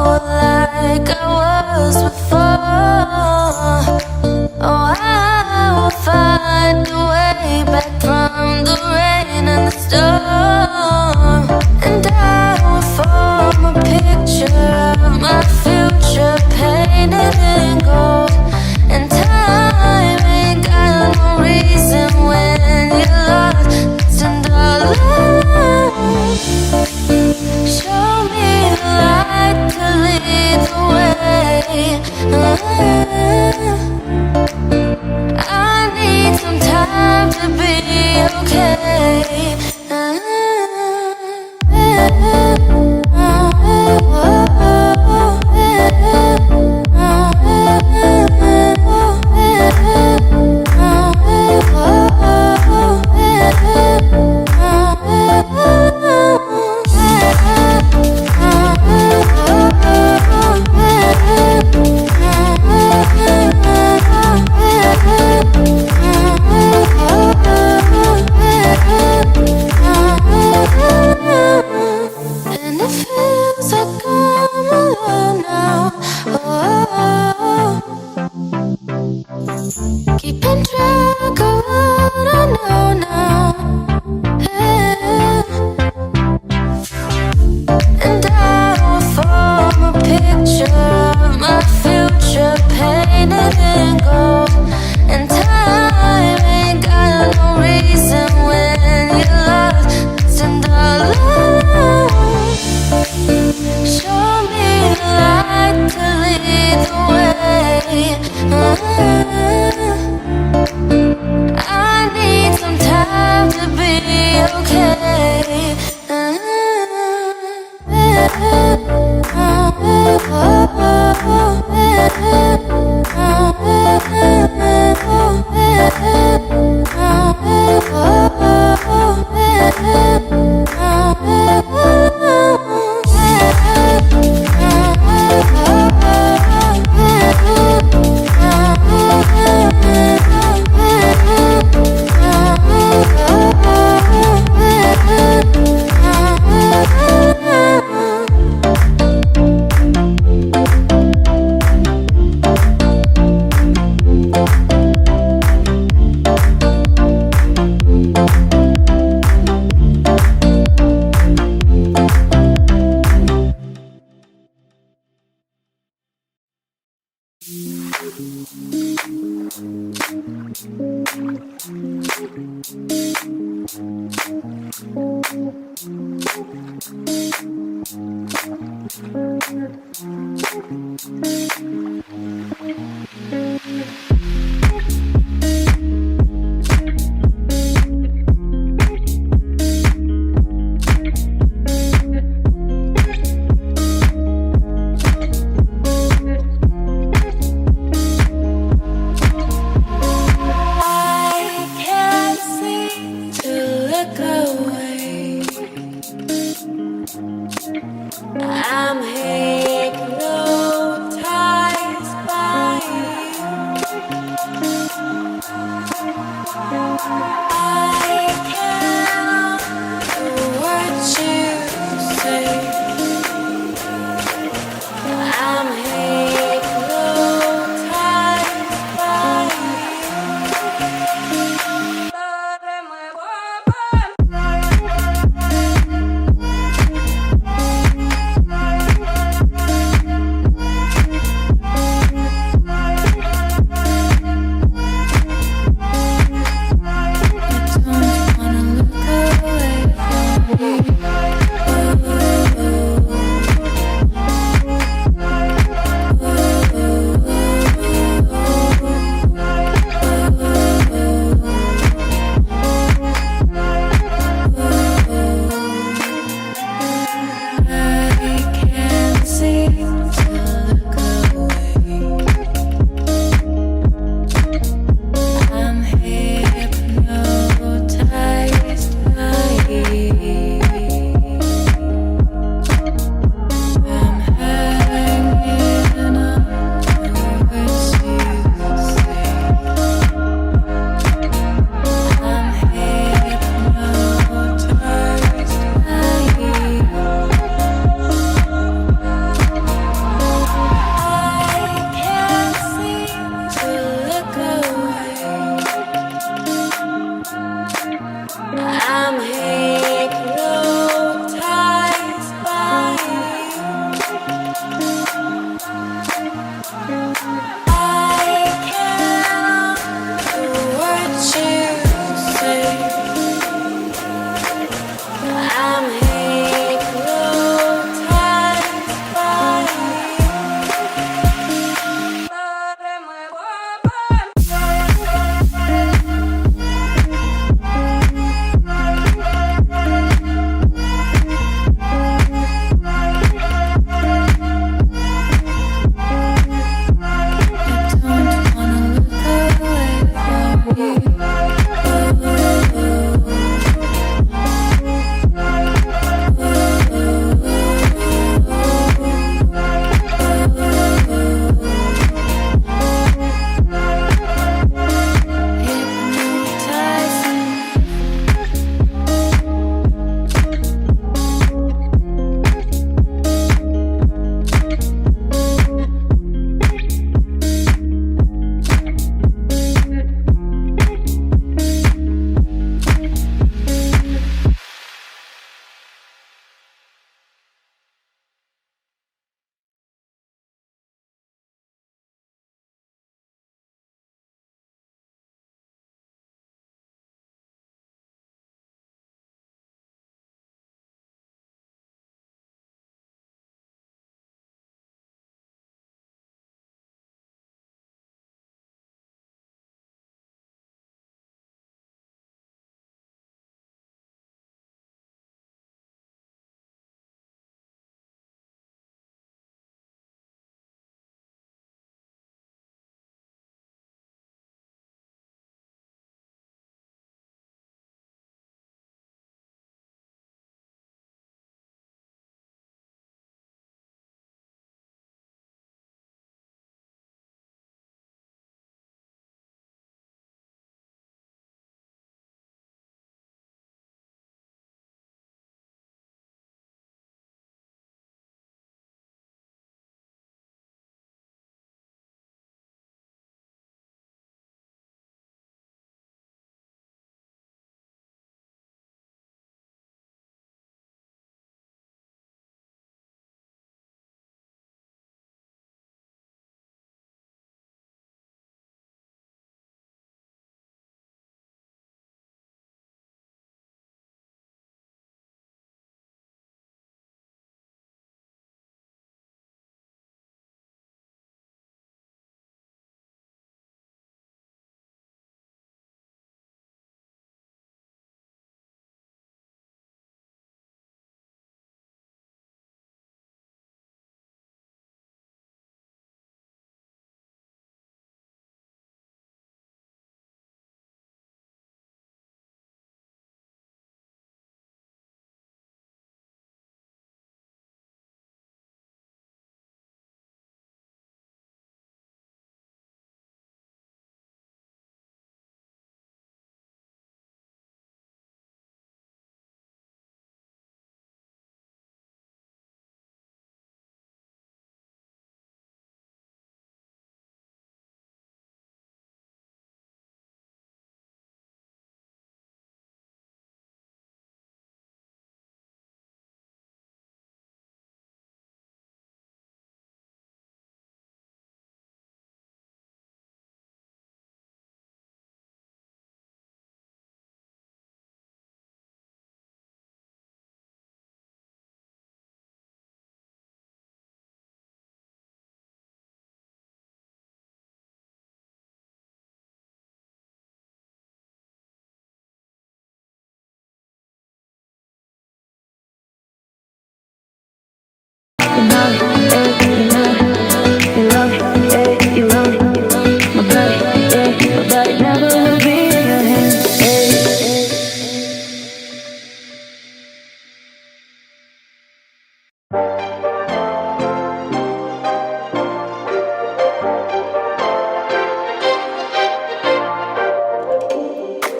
like I was before. Oh, I will find a way back from the rain and the storm, and I will form a picture of my future painted in gold. And time ain't got no reason when you're lost and alone. Show me the light to lead the way. I need some time to be okay. And it feels like I'm alone now. Oh, keeping track of what I know now. And I will form a picture of my future painted in gold. And time ain't got no reason when you're lost and alone. Show me the light to lead the way. I need some time to be okay.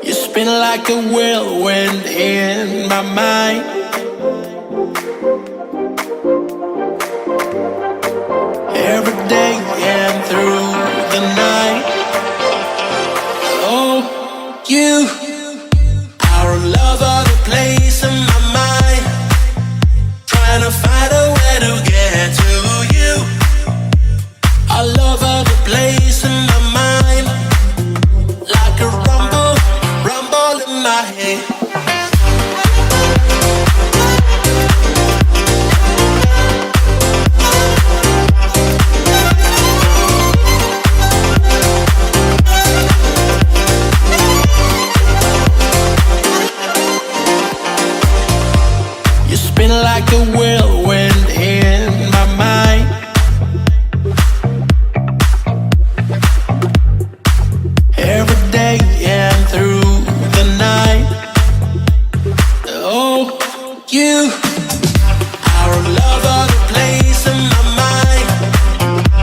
You spin like a whirlwind in my mind. Every day and through the night. Oh, you, our love are the place in my mind. Trying to find a way to get to you. Our love are the place in my mind. Like a rumble in my head. You spin like a whirlwind in my mind. Every day and through the night. Oh, you, our love are the place.